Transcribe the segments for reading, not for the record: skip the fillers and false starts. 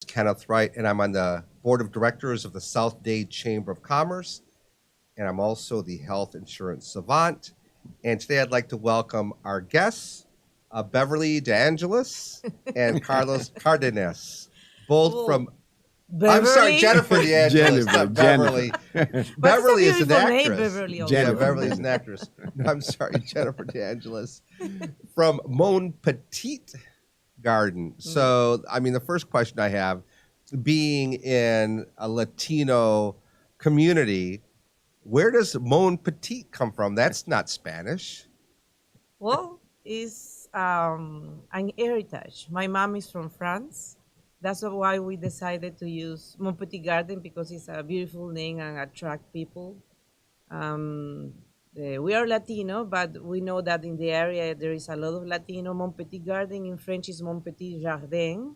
Kenneth Wright, and I'm on the board of directors of the South Dade Chamber of Commerce, and I'm also the health insurance savant. And today I'd like to welcome our guests, Beverly De Angelis and Carlos Cardenas, both Oh, from. I'm sorry, Beverly? Jennifer De Angelis, not Beverly. Beverly is an beautiful name, actress. Beverly, also. Yeah, Beverly is an actress. No, I'm sorry, Jennifer De Angelis from Mon Petit Garden. So, I mean, the first question I have, being in a Latino community, where does Mon Petit come from? That's not Spanish. Well, it's an heritage. My mom is from France. That's why we decided to use Mon Petit Garden because it's a beautiful name and attract people. We are Latino, but we know that in the area there is a lot of Latino. Mon Petit Garden in French is Mon Petit Jardin.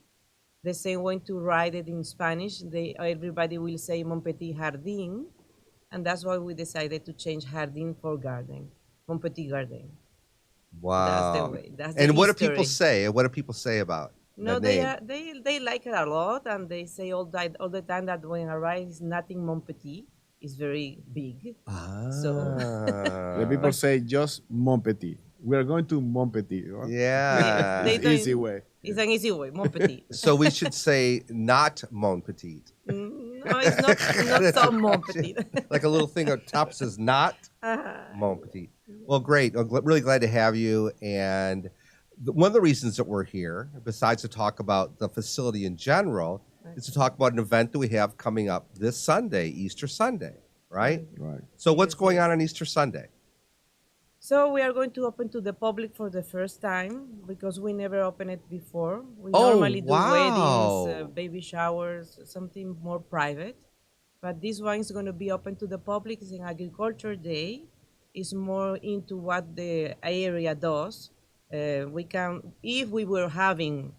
The same way to write it in Spanish, everybody will say Mon Petit Jardin. And that's why we decided to change Jardin for Garden, Mon Petit Garden. That's the Wow. way. That's the And what do history. people say? What do people say about No, the they name? are they like it a lot, and they say all the time that when I arrive is nothing Mon Petit. It's very big. So The people Ah, say just Mon Petit. We are going to Mon Petit. Right? yeah. They It's don't- easy way. it's an easy way, Mon Petit. So we should say not Mon Petit. No, it's not so Mon Petit. Like a little thing on top says not Mon Petit. Well, great. I'm really glad to have you. And one of the reasons that we're here, besides to talk about the facility in general, is to talk about an event that we have coming up this Sunday, Easter Sunday, right? Right. So what's Yes, going yes. on Easter Sunday? So we are going to open to the public for the first time because we never opened it before. We Oh, normally do weddings, wow. baby showers, something more private. But this one is going to be open to the public. It's an agriculture day. It's more into what the area does. We can, if we were having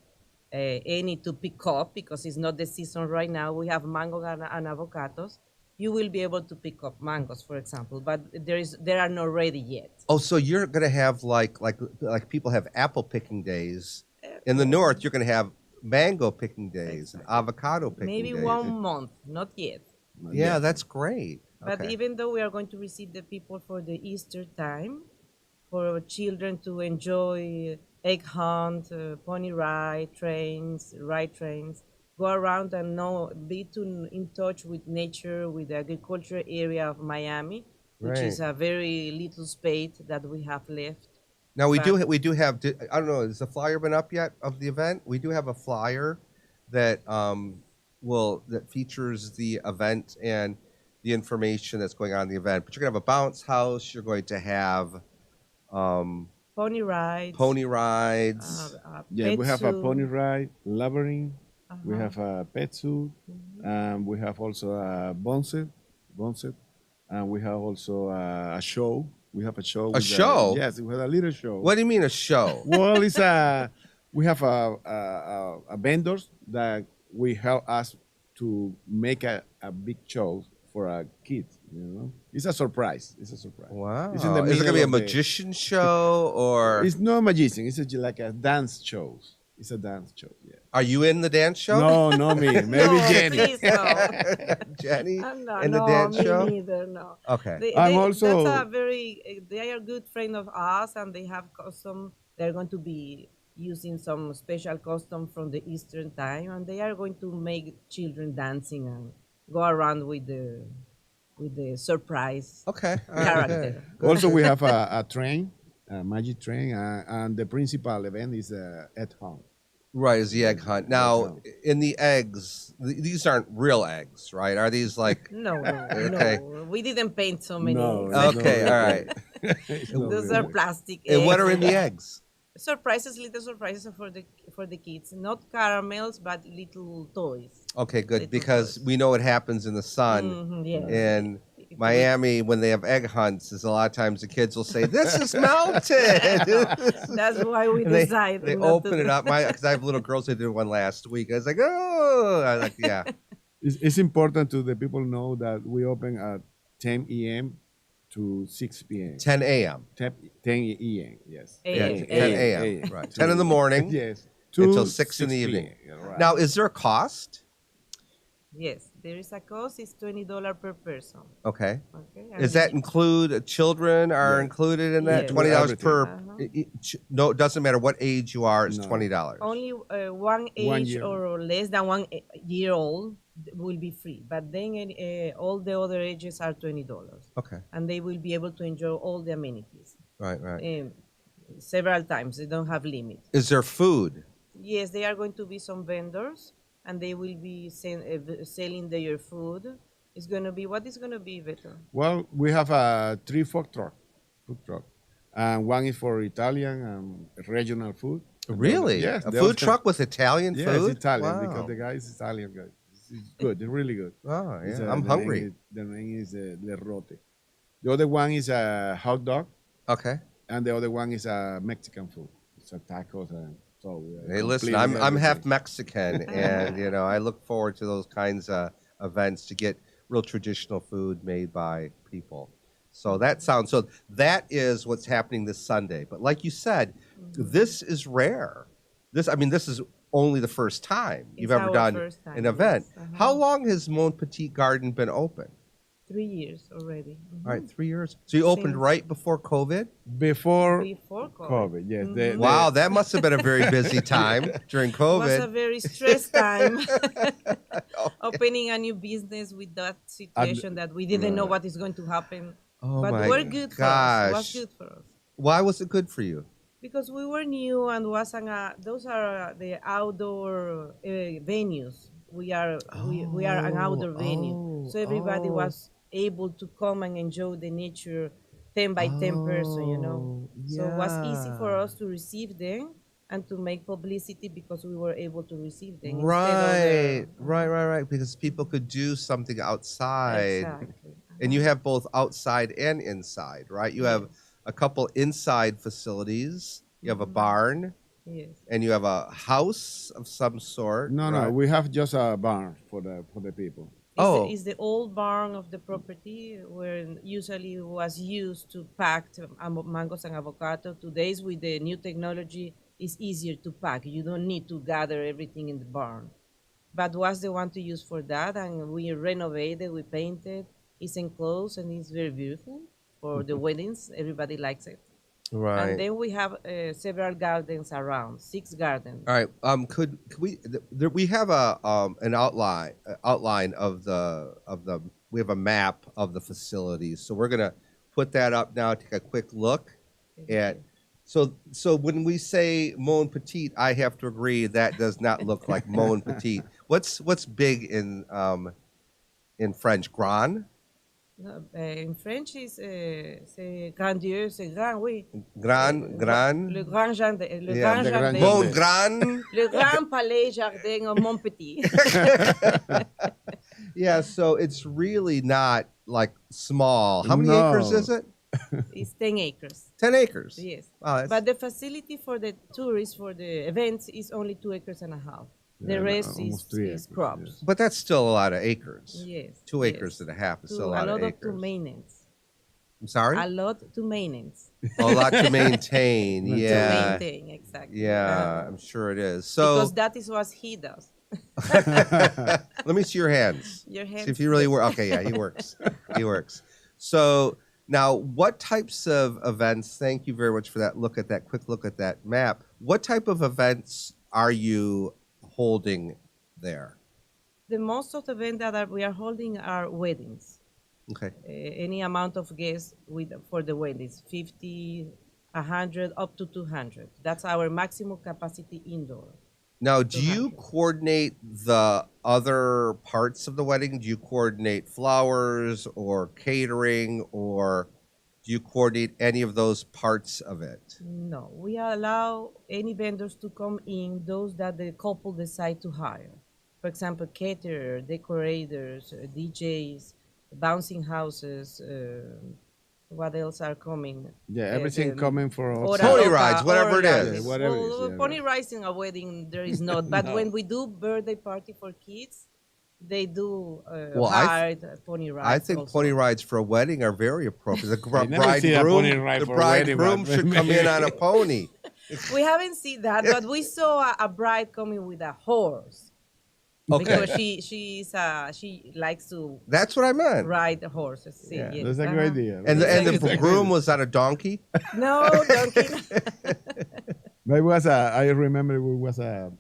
any to pick up, because it's not the season right now, we have mango and avocados. You will be able to pick up mangoes, for example, but there are not ready yet. Oh, so you're gonna have like people have apple picking days. In the north, you're gonna have mango picking days and avocado picking Maybe days. 1 month, not yet. Yeah, that's great. But Okay. even though we are going to receive the people for the Easter time, for children to enjoy egg hunt, pony ride trains, go around and in touch with nature, with the agriculture area of Miami, which is Right. a very little space that we have left. Now we But- do have. I don't know. Has the flyer been up yet of the event? We do have a flyer that that features the event and the information that's going on in the event. But you're gonna have a bounce house. You're going to have Pony rides. pony rides. Yeah, pet we have a zoo. pony ride, labyrinth. We Uh-huh. have a pet zoo. We have also a bonset, and we have also a show. We have a show. A show? Yes, we have a little show. What do you mean a show? Well, it's we have a vendors that will help us to make a big show for our kids. You know, it's a surprise. It's a surprise. Wow. It's in the Is it gonna be a middle of the- magician show or It's not a magician. It's like a dance show. It's a dance show. Yeah. are you in the dance show? No, not me. Maybe No, Jenny. please, no. Jenny No, in the no, dance me show? neither, no. Okay. I'm also- That's a they are good friend of us, and they have custom. They're going to be using some special custom from the Eastern time, and they are going to make children dancing and go around with the surprise Okay. All right, character. good. Also, we have a train, a magic train, and the principal event is at home. Right, is the egg hunt. Now, in the eggs, these aren't real eggs, right? Are these like No, no, Okay. no. We didn't paint so many. No, eggs. okay, all right. It's not Those really. are plastic. And what eggs. are in the eggs? Surprises, little surprises for the kids. Not caramels, but little toys. Okay, good, Little because toys. we know what happens in the sun Mhm, yes. in Miami when they have egg hunts. Is a lot of times the kids will say, "This is melted." That's why we And they, decided. they not to open it do- up. Because I have little girls that did one last week. I was like, "Oh," I was like, "Yeah." It's important to the people know that we open at 10 a.m. to 6 p.m. 10 a.m. 10 a.m. Yes. Yeah, AM. 10 a.m. Right, 10 in the morning Yes. until 6 in the evening. Yeah, right. Now, is there a cost? Yes, there is a cost. It's $20 per person. Okay. Okay. Does that include children are Yeah. included in that? Yes. $20 per. Uh-huh. No, it doesn't matter what age you are. It's No. $20. Only one age year. or less than 1 year old will be free. But then all the other ages are $20, Okay. and they will be able to enjoy all the amenities Right. Right. several times. They don't have limit. Is there food? Yes, there are going to be some vendors, and they will be selling their food. It's going to be, what is going to be, Beto? Well, we have a 3 food truck, and one is for Italian and regional food. Really? Yes. A they food also- truck with Italian Yes, food? Italian Wow. because the guy is Italian guy. It's good. It's really good. Oh, It's, yeah. I'm the hungry. Name is, the name is Le Rote. The other one is a hot dog, Okay. and the other one is a Mexican food. It's a tacos and so. Hey, listen, completely I'm half everything. Mexican, and I look forward to those kinds of events to get real traditional food made by people. So that is what's happening this Sunday. But like you said, this is rare. This is only the first time you've It's ever our done first time, an event. yes. Uh-huh. How long has Mon Petit Garden been open? 3 years already. Mhm. All right, 3 years. So you opened Since- right before COVID? Before Before COVID. COVID. Yes. Mhm. Wow, that must have been a very busy time during It was a COVID. very stressed time. Opening a new business with that situation that we didn't know what is going to happen. Oh But my we're good for us. It was gosh. good for us. Why was it good for you? Because we were new and those are the outdoor venues. We are an outdoor venue, so everybody was able to come and enjoy the nature, 10 by 10 person. So it was easy for us to receive them and to make publicity because we were able to receive them. Right. Because people could do something outside. Exactly. And you have both outside and inside, right? You have a couple inside facilities. You have a barn, Yes. and you have a house of some sort. No, right? we have just a barn for the people. It's the old barn of the property where usually was used to pack mangoes and avocado. Today's with the new technology, it's easier to pack. You don't need to gather everything in the barn. But was the one to use for that, and we renovated, we painted. It's enclosed and it's very beautiful for the weddings. Everybody likes it. Right. And then we have several gardens around, 6 gardens. All right. Could we? We have an outline of the. We have a map of the facilities, so we're gonna put that up now. Take a quick look at. So when we say Mon Petit, I have to agree that does not look like Mon Petit. What's big in French? Grand. In French, c'est grandiose, c'est grand, oui. Grand. Le grand jardin. Le Yeah, grand the grand jardin. Mon Grand. Le grand palais jardin of Mon Petit. Yeah, so it's really not like small. How many No. acres is it? It's 10 acres. 10 acres. Yes. Wow, that's- But the facility for the tourists, for the events, is only 2 acres and a half. The Yeah, rest almost is 3 acres, crops. but that's still a lot of acres. Yes. 2 yes. acres and a half is To- still a lot of to acres. maintenance. I'm sorry? A lot to maintenance. A lot to maintain. To Yeah. maintain, exactly. Yeah, I'm sure it is. So Because that is what he does. let me see your hands. Your hands. See if he really works. Okay, yeah, he works. He works. So now, what types of events? Thank you very much for that. Quick look at that map. What type of events are you holding there? The most of the events that we are holding are weddings. Okay. Any amount of guests for the weddings, 50, 100, up to 200. That's our maximum capacity indoor. Now, do you 200. coordinate the other parts of the wedding? Do you coordinate flowers or catering, or do you coordinate any of those parts of it? No, we allow any vendors to come in, those that the couple decide to hire. For example, caterer, decorators, DJs, bouncing houses, what else are coming? Yeah, everything coming for Hora outside. Pony loca, rides, whatever it hora- is. Yeah, whatever it is, Well, yeah, pony right. rides in a wedding, there is not. But No. when we do birthday party for kids, they do Well, I hire pony rides. I think also. pony rides for a wedding are very appropriate. The I never seen a bridegroom, pony ride the for a wedding, bridegroom but- should come in on a pony. We haven't seen that, but we saw a bride coming with a horse. Okay. Because she likes to That's what I meant. ride the horses. See, Yeah. yes. That's a good idea. And the It's a good groom was on a donkey. No, donkey. But it was I remember it was a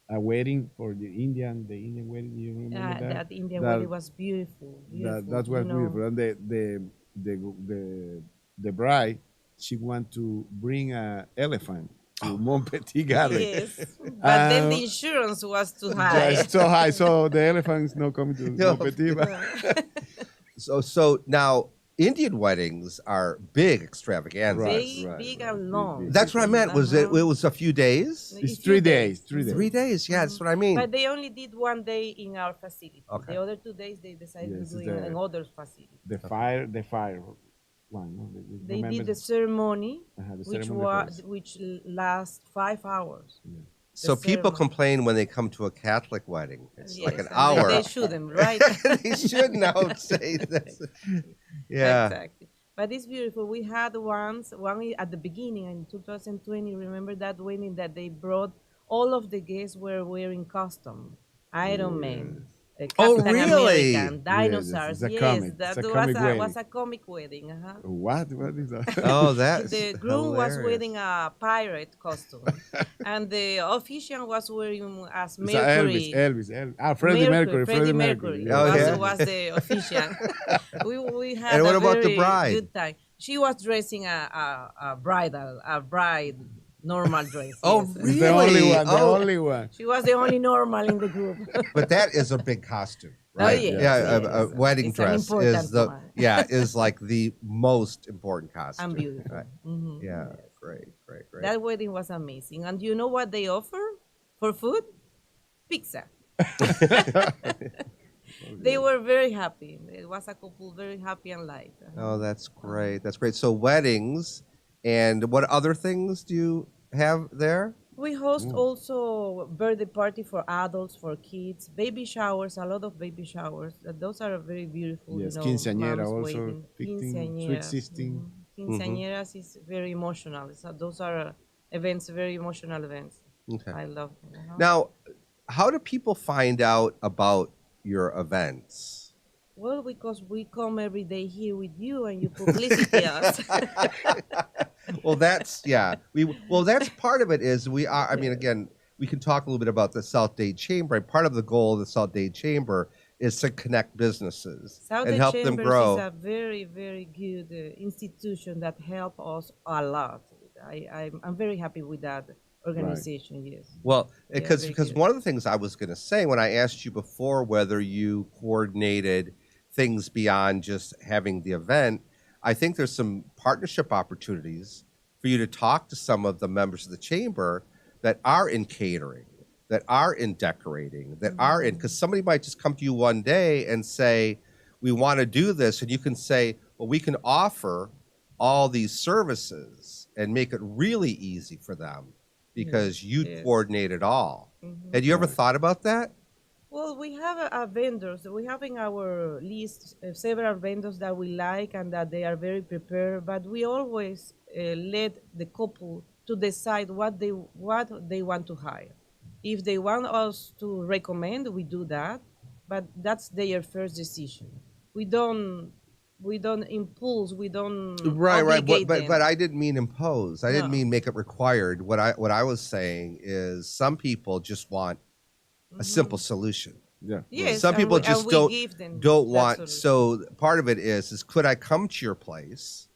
wedding for the Indian wedding. You remember that? That Indian That- wedding was beautiful. That was beautiful. And the bride, she want to bring an elephant to Mont Petit Garden. Yes, but then the insurance was too high. Yeah, it's so high, so the elephant is not coming to No. Mont Petit. But So now Indian weddings are big extravaganzas. Right. Big and long. That's what I meant. Was it? It was a few days. it's Few 3 days. 3 days. 3 days. Yeah, that's what I mean. But they only did 1 day in our facility. Okay. The other 2 days they decided Yes, to do the- in another facility. The fire one. No? They Remember did the ceremony, the which ceremony first. lasts 5 hours. So the people ceremony. complain when they come to a Catholic wedding. It's like Yes, an and hour. They shouldn't, right? They should now say this. Yeah. Exactly. But it's beautiful. We had one at the beginning in 2020. Remember that wedding that they brought all of the guests were wearing costume, Iron Man, Oh, Captain really? American, dinosaurs. it's a Yes, comic. that It's a comic wedding. was a comic wedding. What? What is that? Oh, that's The groom was hilarious. wearing a pirate costume, and the officiant was wearing as It's Mercury. Elvis. Ah, Freddie Mercury. Freddie Mercury Yeah. Oh, yeah. was the officiant. we had And what a about the very bride? good time. She was dressing a bride normal dress. Oh, yes. really? The only one. The Oh. only one. She was the only normal in the group. But that is a big costume, right? yes, yeah, yes. a wedding It's an dress important is the one. is like the most important costume. And beautiful. Right. Mhm. Yeah, Yes. great. That wedding was amazing. And you know what they offer for food? Pizza. They were very happy. It was a couple very happy and light. Oh, that's great. That's great. So weddings, and what other things do you have there? We host also birthday party for adults, for kids, baby showers, a lot of baby showers. Those are very beautiful. Yes, you know, quinceañera moms also, waiting. 15, sweet Quinceañeras. 16. Quinceañeras is very emotional. So those are events, very emotional events. Okay. I love them. Now, how do people find out about your events? Well, because we come every day here with you and you publicity us. Well, that's that's part of it. Is we are. I mean, again, we can talk a little bit about the South Dade Chamber. And part of the goal of the South Dade Chamber is to connect businesses South and Dade help them Chambers grow. is a very, very good institution that help us a lot. I'm very happy with that organization. Yes. Well, Yeah, because very because good. one of the things I was going to say when I asked you before whether you coordinated things beyond just having the event, I think there's some partnership opportunities for you to talk to some of the members of the chamber that are in catering, that are in decorating, that are in, because somebody might just come to you one day and say, we want to do this. And you can say, well, we can offer all these services and make it really easy for them because you yes. coordinate it all. Had you ever thought about that? Well, we have vendors. We have in our list several vendors that we like and that they are very prepared. But we always let the couple to decide what they want to hire. If they want us to recommend, we do that. But that's their first decision. We don't impulse. We don't Right. obligate But them. I didn't mean impose. I didn't No. mean make it required. What I was saying is some people just want a simple solution. Yeah. Yes, Some and people we- just and we give them don't that want. solution. So part of it is could I come to your place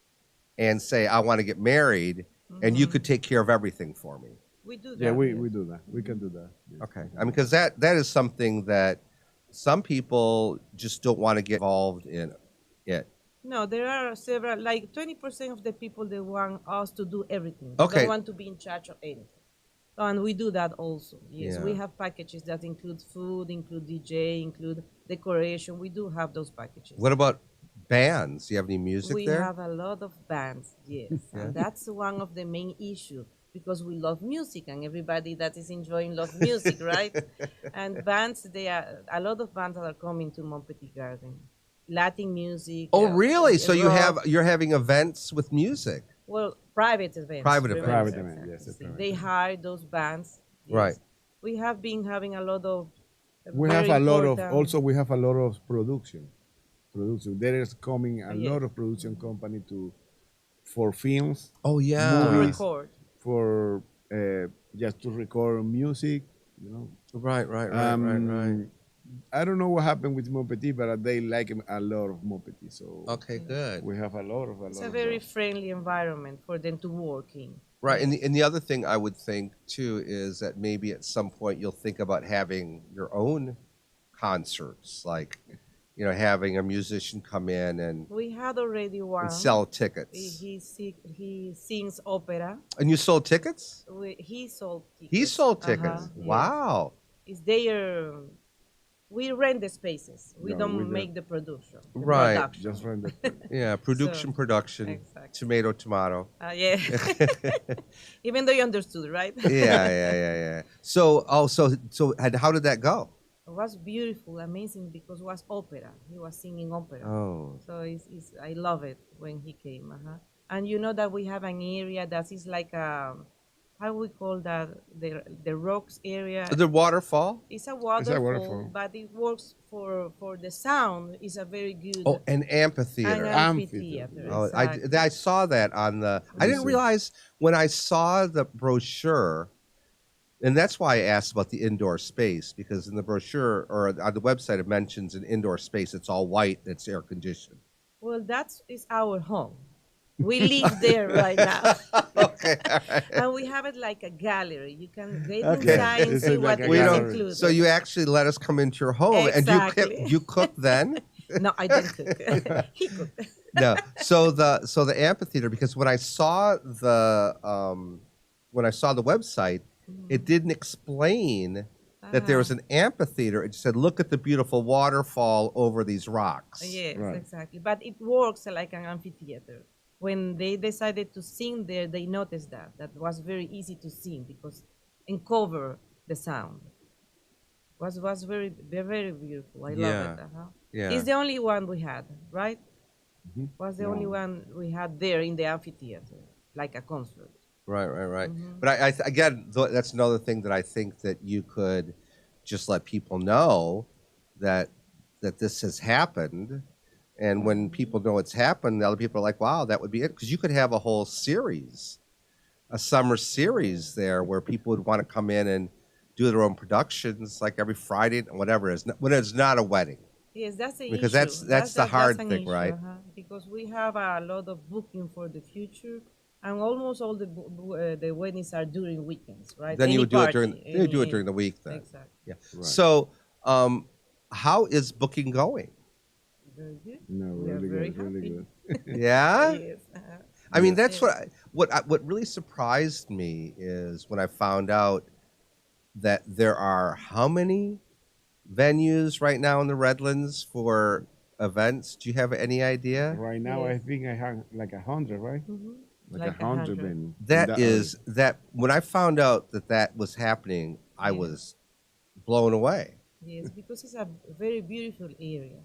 and say I want to get married, and you could take care of everything for me? We do that. Yeah, we yes. do that. We can do that. Yes. Okay. I mean, because that is something that some people just don't want to get involved in it. No, there are several, like 20% of the people that want us to do everything. Okay. They don't want to be in charge of anything. And we do that also. Yes, we Yeah. have packages that include food, include DJ, include decoration. We do have those packages. What about bands? Do you have any music We there? have a lot of bands, yes. And that's one of the main issues because we love music and everybody that is enjoying love music, right? And bands, a lot of bands that are coming to Mont Petit Garden. Latin music. Oh, really? So rock. you're having events with music? Well, private events. Private remember. Private event, yes, a See, private they event. hire those bands. Yes. Right. We have been having a lot of We have very a lot of important- also we have a lot of production. There is coming a Yes. lot of production company for films, Oh to yeah. movies, record. for just to record music. You know, Right, right. I don't know what happened with Petit, but they like him a lot of Petit. So Okay, good. we have a lot of It's a very that. friendly environment for them to work in. Right, and the other thing I would think too is that maybe at some point you'll think about having your own concerts, like having a musician come in and We had already one. sell tickets. He sings opera. And you sold tickets? He sold tickets. He sold tickets. Yes. Wow. It's their. We rent the spaces. We Yeah, don't we do. make the production. The Right. Production. Just run the Yeah, production, Exactly. tomato. Yeah. Even though you understood, right? Yeah. So and how did that go? It was beautiful, amazing, because it was opera. He was singing opera. Oh. So I love it when he came. And you know that we have an area that is like how we call that, the rocks area. The waterfall? It's a waterfall, waterfall. but it works for the sound. It's a very good. Oh, an an amphitheater. amphitheater. Oh, exactly. I saw that on the. I didn't realize when I saw the brochure, and that's why I asked about the indoor space, because in the brochure or on the website it mentions an indoor space. It's all white. It's air conditioned. Well, that is our home. We live there right now. Okay, all right. And we have it like a gallery. You can get Okay. inside and It's see like what a is We gallery. included. So you actually let us come into your home, Exactly. and you cook then? No, I didn't cook. He cooked. No. So the amphitheater, because when I saw the website, it didn't explain that there was an amphitheater. It just said, "Look at the beautiful waterfall over these rocks." Yes, Right. exactly. But it works like an amphitheater. When they decided to sing there, they noticed that was very easy to sing because and cover the sound. Was very very beautiful. I love Yeah. it. Yeah. It's the only one we had, right? Mhm. Was the Yeah. only one we had there in the amphitheater, like a concert. Right. But again, that's another thing that I think that you could just let people know that this has happened, and when people know it's happened, the other people are like, "Wow, that would be it," because you could have a whole series, a summer series there where people would want to come in and do their own productions, like every Friday, whatever it is, when it's not a wedding. Yes, that's the Because issue. that's the hard an thing, issue, right? Because we have a lot of booking for the future, and almost all the weddings are during weekends, right? Then you Any would do it party, during the week then. Exactly. Yeah. Right. So, how is booking going? Very good. No, We are really very good, really good. Yeah. Yes. I mean, that's Yes. what really surprised me is when I found out that there are how many venues right now in the Redlands for events? Do you have any idea? Right now, Yes. I think I have like 100, right? Mhm. Like 100 venues. That is that when I found out that was happening, I Yeah. was blown away. Yes, because it's a very beautiful area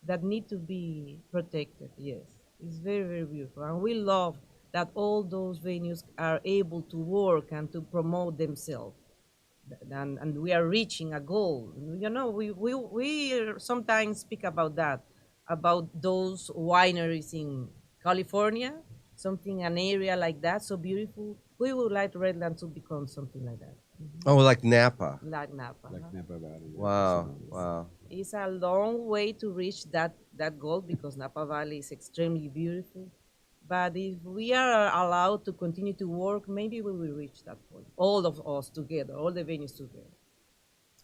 that need to be protected. Yes, it's very very beautiful, and we love that all those venues are able to work and to promote themselves, and we are reaching a goal. You know, we sometimes speak about that, about those wineries in California, something an area like that, so beautiful. We would like Redland to become something like that, Oh, like Napa. like Napa. Like Napa Valley. yeah, Wow, something like wow. It's a long way to reach that goal because Napa Valley is extremely beautiful. But if we are allowed to continue to work, maybe we will reach that point. All of us together, all the venues together.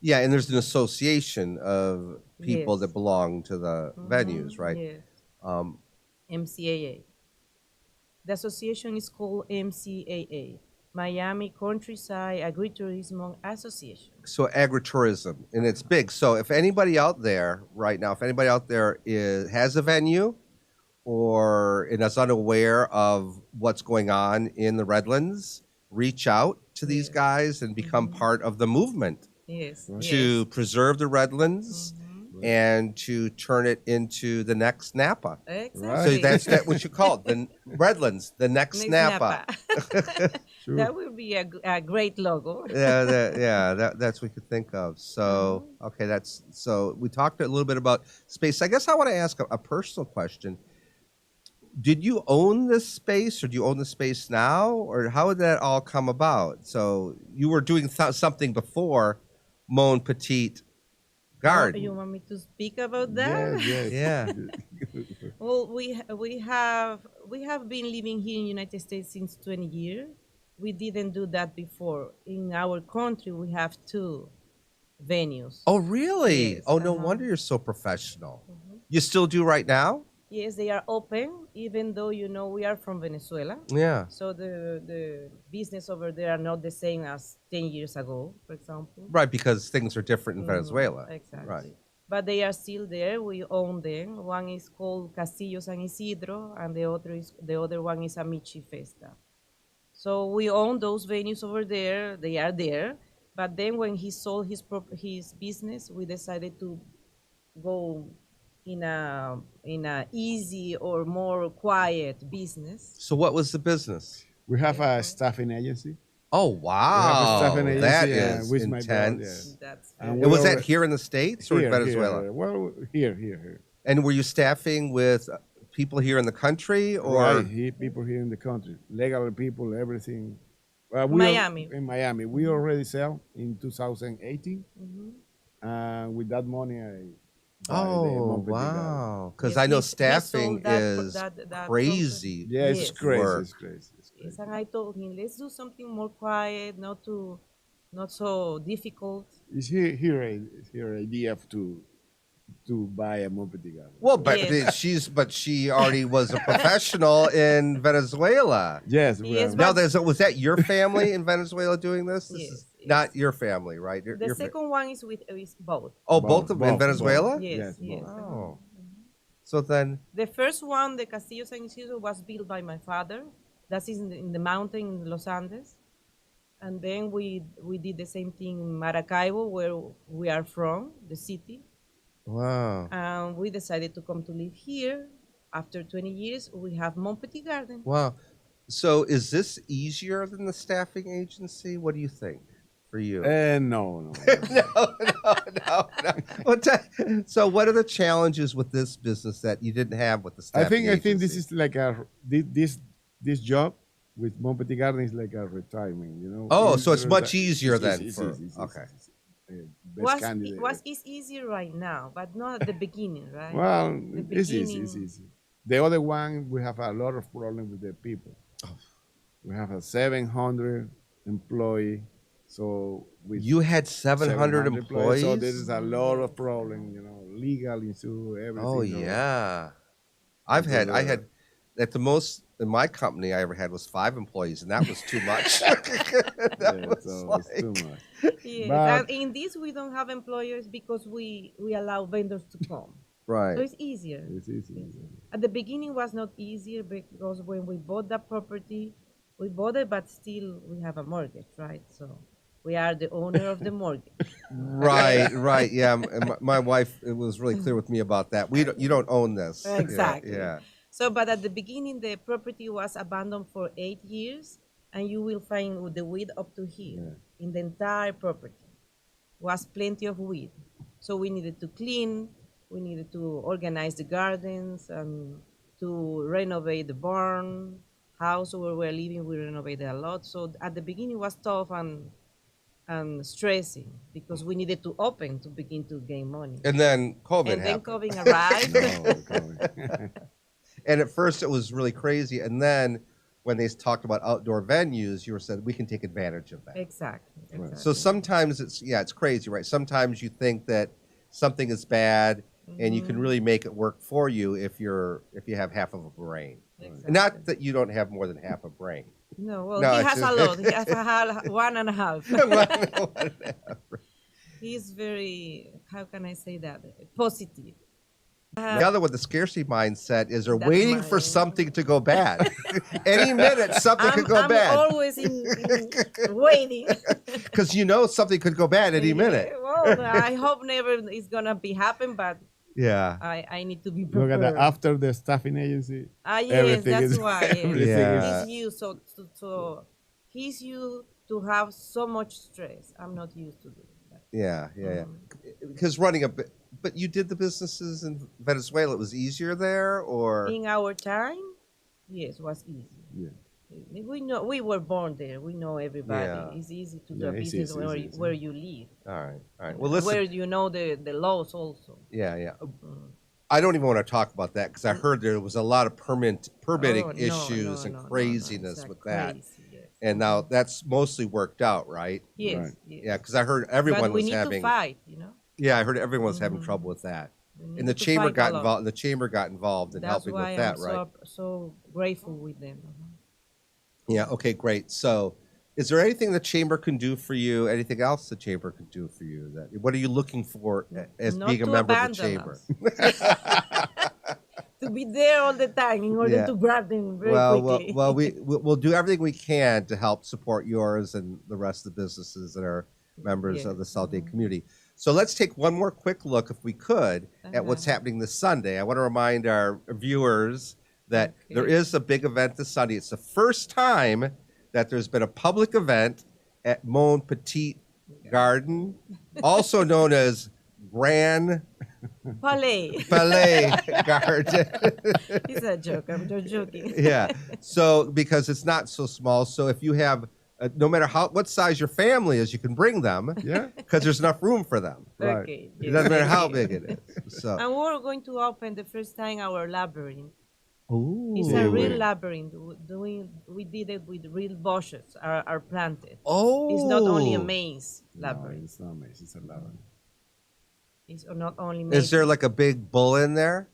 Yeah, and there's an association of people Yes. that belong to the venues, right? Yes. Um, MCAA. The association is called MCAA, Miami Countryside Agritourism Association. so agritourism, and it's big. So if anybody out there right now, if anybody out there has a venue or is unaware of what's going on in the Redlands, reach out to these Yes. guys and become part of the movement Yes. Right. to preserve the Redlands Mhm. and to turn it into the next Napa. Exactly. So that's what you call it, the Redlands, the next Napa. Sure. That would be a great logo. That's what you think of. So, okay, so we talked a little bit about space. I guess I want to ask a personal question. Did you own this space, or do you own the space now, or how did that all come about? So you were doing something before Mon Petit Garden. You want me to speak about that? Yes, Yeah. Well, we have been living here in the United States since 20 years. We didn't do that before. In our country, we have 2 venues. Oh, really? Yes, Oh, no wonder you're so professional. You still do right now? Yes, they are open, even though we are from Venezuela. Yeah. So the business over there are not the same as 10 years ago, for example. Right, because things are different in Venezuela. Exactly. Right. But they are still there. We own them. One is called Castillo San Isidro, and the other one is Amici Festa. So we own those venues over there. They are there. But then when he sold his business, we decided to go in a easy or more quiet business. So what was the business? We have a staffing agency. Oh, wow. staffing agency, That is with my brother, intense. That's And And we was that already- here in the States or in Venezuela? Here. Well, here. And were you staffing with people here in the country or? Right, people here in the country, legal people, everything. Miami. In Miami, we already sell in 2018. With that money, I buy the Oh, Mon Petit Garden. wow. Because Yes, I know he staffing sold that- is that crazy. Yeah, it's Yes. crazy. Work. It's crazy. It's crazy. Yes, and I told him, let's do something more quiet, not so difficult. It's here idea to buy a Mon Petit Garden. Well, but Yes. she already was a professional in Venezuela. Yes, Yes, well, Now, was that your family in Venezuela doing this? This Yes, is yes. not your family, right? The second one is both. Oh, both of them in both. Venezuela? Yes, Yes, yes. both. Oh. So then, The first one, the Castillo San Isidro, was built by my father. That's in the mountain in Los Andes. And then we did the same thing in Maracaibo, where we are from, the city. wow. And we decided to come to live here. After 20 years, we have Mon Petit Garden. Wow. So is this easier than the staffing agency? What do you think for you? no. No. So what are the challenges with this business that you didn't have with the staffing I think this agency? is like this job with Mon Petit Garden is like a retirement, you know. Oh, so it's much easier than it's for- easy, okay. Best candidate. It's easier right now, but not at the beginning, right? Well, The it's easy. beginning. It's easy. The other one, we have a lot of problems with the people. We have a 700 employee, so with You had 700 employees? So there is a lot of problem, you know, legal issue, everything. Oh, you know. yeah. I had, at the most in my company I ever had was 5 employees, and that was too much. Yeah, was so like- it's too much. Yes, But- and in this we don't have employers because we allow vendors to come. So Right. it's easier. It's easy. Yes. At the beginning was not easier because when we bought the property, we bought it, but still we have a mortgage, right? So we are the owner of the mortgage. Right. Yeah. My wife, it was really clear with me about that. You don't own this. Yeah, Exactly. Yeah. So, but at the beginning, the property was abandoned for 8 years, and you will find the weed up to here in the entire property. Was plenty of weed. So we needed to clean, we needed to organize the gardens, and to renovate the barn, house where we're living, we renovated a lot. So at the beginning it was tough and stressing because we needed to open to begin to gain money. And then COVID And then happened. COVID arrived. No. And at first it was really crazy. And then when they talked about outdoor venues, you were said we can take advantage of that. Exactly. So sometimes it's crazy, right? Sometimes you think that something is bad and you can really make it work for you if you have half of a brain. Exactly. Not that you don't have more than half a brain. No, well, No, he it's has a just- lot. He has one and a half. One and a half. He's very, how can I say that? Positive. The other one, the scarcity mindset, is they're That's waiting for mine. something to go bad. Any minute, something could go I'm bad. always in waiting. Because something could go bad any minute. Well, I hope never it's gonna be happen, but Yeah. I need to be Look prepared. at that. After the staffing agency, Yes, everything that's is why. Yes. everything Yeah. is He's used so he's used to have so much stress. I'm not used to do that. Yeah. Yeah. Mhm. Because running a bit, but you did the businesses in Venezuela. It was easier there, or In our time, yes, was easy. yeah. We know we were born there. We know everybody. Yeah. It's easy to do Yeah, a it's business easy, where, it's easy. where you live. all right, all right. Well, And where listen. you know the laws also. Yeah, yeah. Mm. I don't even want to talk about that because I heard there was a lot of permitting Oh, issues and no. It's craziness with that. crazy, yes. And now that's mostly worked out, right? Yes, Right. yes. Yeah, because I heard But everyone we was need having. to fight, you know. Yeah, I heard everyone was having Mhm. trouble with that. We And need the to chamber fight a got lot. involved. The chamber got involved in That's helping why with that, I'm right? so grateful with them. Yeah. Okay. Great. So, is there anything the chamber can do for you? Anything else the chamber can do for you? That what are you looking for as Not being a to member of the abandon chamber? us. To be there all the time in order Yeah. to grab them very Well, quickly. we'll do everything we can to help support yours and the rest of the businesses that are members of the Yes. South Dade community. So let's take one more quick look, if we could, at what's Uh-huh. happening this Sunday. I want to remind our viewers that there Okay. is a big event this Sunday. It's the first time that there's been a public event at Mon Petit Garden, also known as Grand Palais. Palais Garden. It's a joke. I'm just joking. Yeah. So because it's not so small, so if you have no matter what size your family is, you can bring them. Yeah. Because there's enough room for them. Right. Okay. It yes, doesn't matter thank how you. big it is. So. And we're going to open the first time our labyrinth. Ooh. It's a real Ooh. labyrinth. We did it with real bushes are planted. Oh. It's not only a maze No, labyrinth. it's not amazing. It's a labyrinth. It's not only maze. Is there like a big bull in there,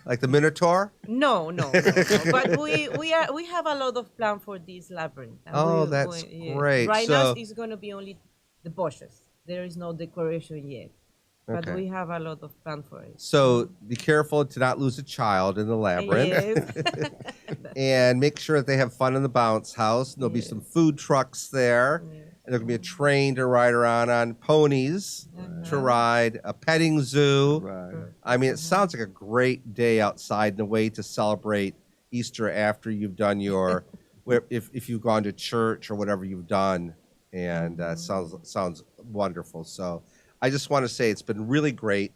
like the Minotaur? No. But we have a lot of plan for this labyrinth. And Oh, that's great. Right now, So- it's going to be only the bushes. There is no decoration yet, but Okay. we have a lot of plan for it. So be careful to not lose a child in the labyrinth. Yes. And make sure that they have fun in the bounce house. There'll be Yes. some food trucks there. Yes. And there'll be a train to ride around on, ponies to Uh-huh. ride, a petting zoo. Right. I mean, it sounds like a great day outside and a way to celebrate Easter after you've done your, if you've gone to church or whatever you've done, and sounds wonderful. So, I just want to say it's been really great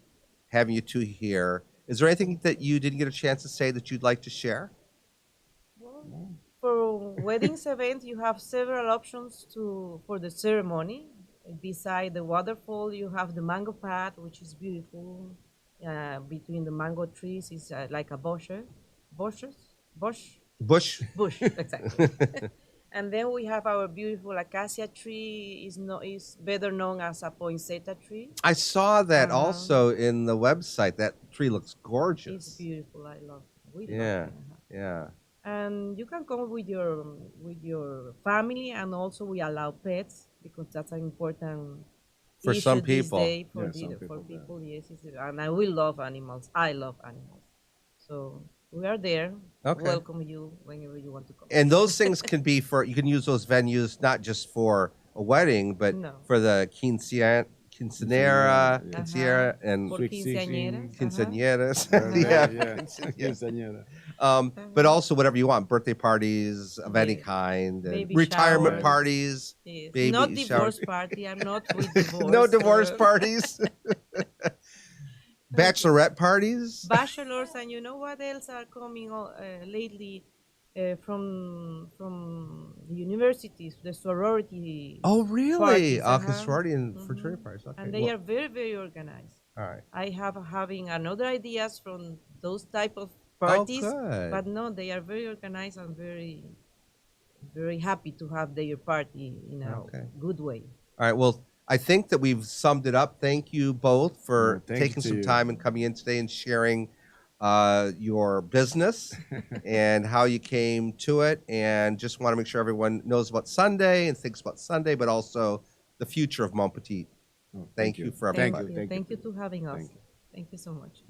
having you two here. Is there anything that you didn't get a chance to say that you'd like to share? For weddings event, you have several options for the ceremony. Beside the waterfall, you have the mango path, which is beautiful. Between the mango trees is like a bush, Bush. exactly. And then we have our beautiful acacia tree. Is better known as a poinsettia tree. I saw that Uh-huh. also in the website. That tree looks gorgeous. It's beautiful. I love. We love Yeah, it. yeah. And you can come with your family, and also we allow pets because that's an important For issue some this people. day Yeah, for some for people, yeah. people. Yes, and I will love animals. I love animals, so we are there. Okay. Welcome you whenever you want to come. And those things can be you can use those venues not just for a wedding, but No. for the quinceañera, Quinceañera, and For Sweet quinceañeras, quinceañeras. Yeah. Yeah. Quinceañera. But also whatever you want, birthday parties of any Yeah. kind, and Baby retirement showers. parties, Yes. baby Not shower. divorce party. I'm not with divorce. No divorce parties, bachelorette parties. Bachelors, and you know what else are coming lately from the universities, the sorority, Oh, really? Parties, Sorority and Mhm. fraternity parties. Okay. and they well, are very very organized. all right. I have having another ideas from those type of parties, Oh, good. but no, they are very organized and very very happy to have their party in a Okay. good way. All right. Well, I think that we've summed it up. Thank you both for Yeah, thank you taking to some you. time and coming in today and sharing your business and how you came to it. And just want to make sure everyone knows about Sunday and thinks about Sunday, but also the future of Mon Petit. Oh, Thank you for Thank everybody. you. Thank you to having us. Thank you. Thank you so much.